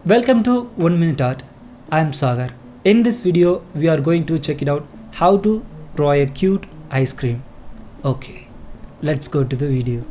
Welcome to 1 Minute Art. I am Sagar. In this video, we are going to check it out how to draw a cute ice cream. Okay, let's go to the video.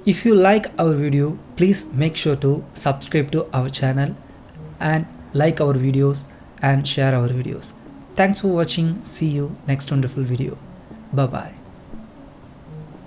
If you like our video, please make sure to subscribe to our channel and like our videos and share our videos. Thanks for watching. See you next wonderful video. Bye bye.